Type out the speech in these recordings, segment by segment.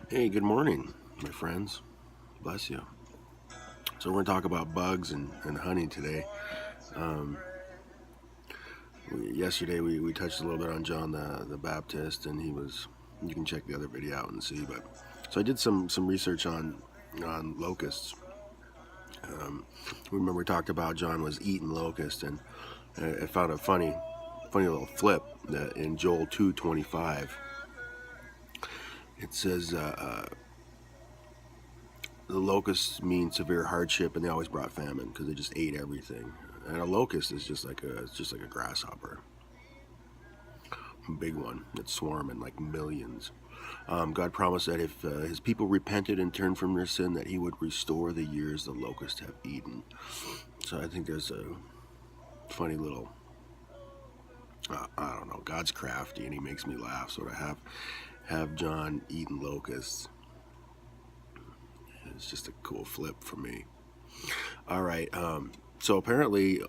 Hey, good morning, my friends. Bless you. So, we're going to talk about bugs and honey today. Um, yesterday, we touched a little bit on John the Baptist, and you can check the other video out and see. But so I did some research on locusts. Remember, we talked about John was eating locusts, and I found a funny little flip that in Joel 2:25, it says, the locusts mean severe hardship, and they always brought famine because they just ate everything. And a locust is just like a grasshopper, a big one that's swarming like millions. God promised that if His people repented and turned from their sin, that He would restore the years the locusts have eaten. So I think there's a funny little, I don't know, God's crafty and He makes me laugh. So to have John eating locusts, it's just a cool flip for me. All right. So apparently,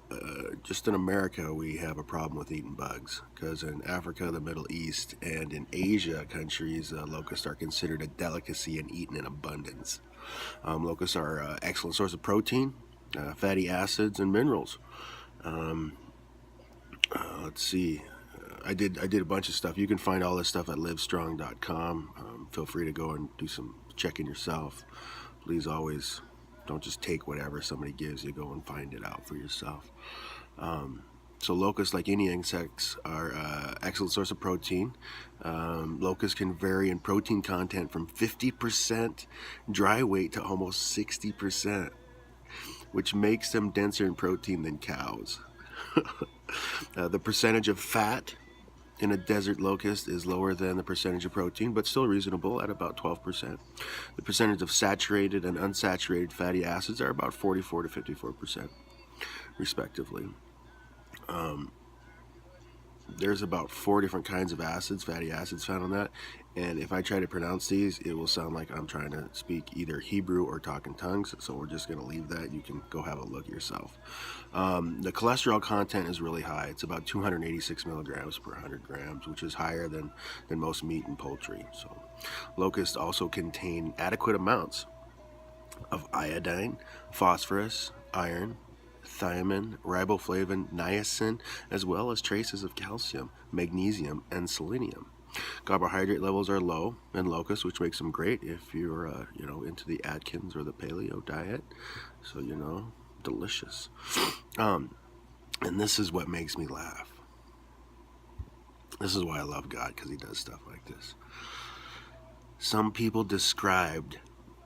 just in America, we have a problem with eating bugs because in Africa, the Middle East, and in Asia countries, locusts are considered a delicacy and eaten in abundance. Locusts are an excellent source of protein, fatty acids, and minerals. Um, let's see. I did a bunch of stuff. You can find all this stuff at livestrong.com. Feel free to go and do some checking yourself. Please always don't just take whatever somebody gives you. Go and find it out for yourself. So locusts, like any insects, are excellent source of protein. Locusts can vary in protein content from 50% dry weight to almost 60%, which makes them denser in protein than cows. The percentage of fat in a desert locust is lower than the percentage of protein, but still reasonable at about 12%. The percentage of saturated and unsaturated fatty acids are about 44 to 54%, respectively. Um, there's about 4 different kinds of acids, fatty acids found on that. And if I try to pronounce these, it will sound like I'm trying to speak either Hebrew or talk in tongues. So we're just going to leave that. You can go have a look yourself. The cholesterol content is really high. It's about 286 milligrams per 100 grams, which is higher than most meat and poultry. So locusts also contain adequate amounts of iodine, phosphorus, iron, thiamine, riboflavin, niacin, as well as traces of calcium, magnesium, and selenium. Carbohydrate levels are low in locusts, which makes them great if you're, into the Atkins or the paleo diet. So, delicious. Um, and this is what makes me laugh. This is why I love God, because He does stuff like this. Some people described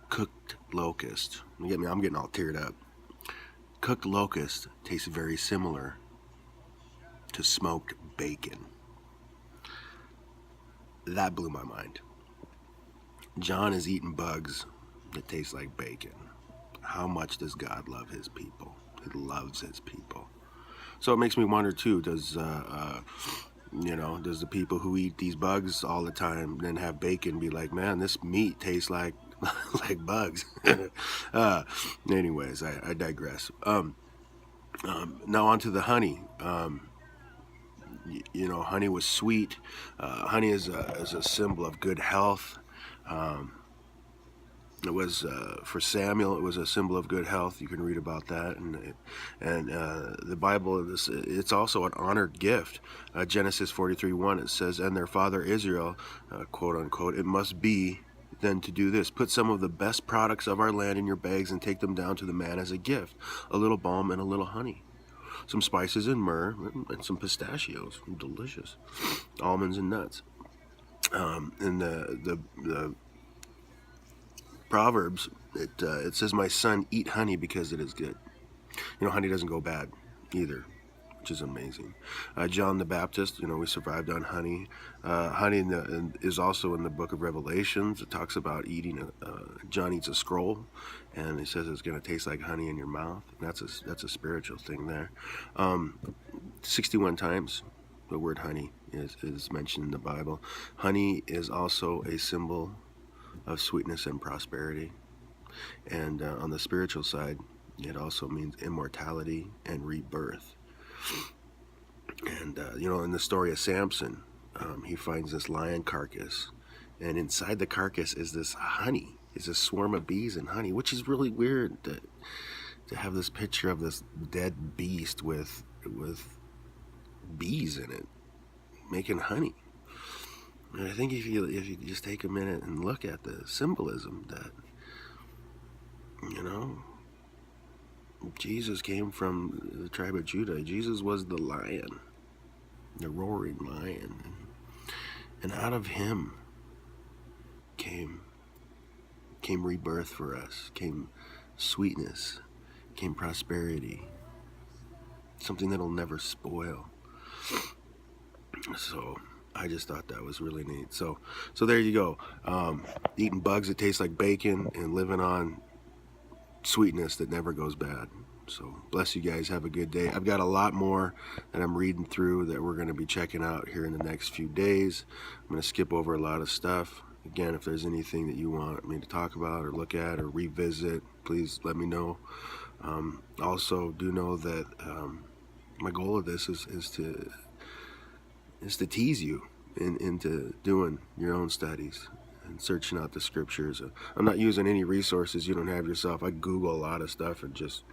cooked locust. You get me? I'm getting all teared up. Cooked locust tastes very similar to smoked bacon. That blew my mind. John is eating bugs that taste like bacon. How much does God love His people? He loves His people. So it makes me wonder too. Does does the people who eat these bugs all the time then have bacon be like, man, this meat tastes like like bugs? uh, anyways, I digress. Now on to the honey. Honey was sweet. Honey is a symbol of good health. Um, it was for Samuel. It was a symbol of good health. You can read about that, and the Bible. It's also an honored gift. Genesis 43:1. It says, "And their father Israel, quote unquote, it must be then to do this: put some of the best products of our land in your bags and take them down to the man as a gift, a little balm and a little honey." Some spices and myrrh, and some pistachios, delicious, almonds and nuts. In the Proverbs, it says, "My son, eat honey because it is good." Honey doesn't go bad either, which is amazing. John the Baptist, we survived on honey. Honey is also in the book of Revelations. It talks about eating. John eats a scroll, and he says it's going to taste like honey in your mouth. That's a spiritual thing there. 61 times the word honey is mentioned in the Bible. Honey is also a symbol of sweetness and prosperity. And on the spiritual side, it also means immortality and rebirth. And, in the story of Samson, he finds this lion carcass and inside the carcass is this honey. It's a swarm of bees and honey, which is really weird to have this picture of this dead beast with bees in it making honey. And I think if you just take a minute and look at the symbolism that, you know, Jesus came from the tribe of Judah. Jesus was the lion, the roaring lion, and out of him came rebirth for us, came sweetness, came prosperity, something that'll never spoil. So I just thought that was really neat. So there you go. Eating bugs that taste like bacon and living on sweetness that never goes bad. So bless you guys. Have a good day. I've got a lot more that I'm reading through that we're going to be checking out here in the next few days. I'm going to skip over a lot of stuff. Again, if there's anything that you want me to talk about or look at or revisit, please let me know. Also, do know that my goal of this is to tease you into doing your own studies and searching out the scriptures. I'm not using any resources you don't have yourself. I Google a lot of stuff and just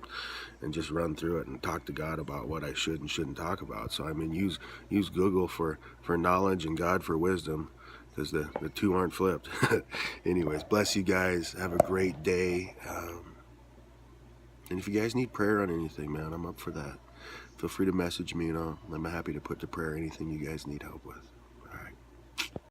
run through it and talk to God about what I should and shouldn't talk about. So I mean, use Google for knowledge and God for wisdom, because the two aren't flipped. Anyways, bless you guys. Have a great day. And if you guys need prayer on anything, man, I'm up for that. Feel free to message me, and I'm happy to put to prayer anything you guys need help with.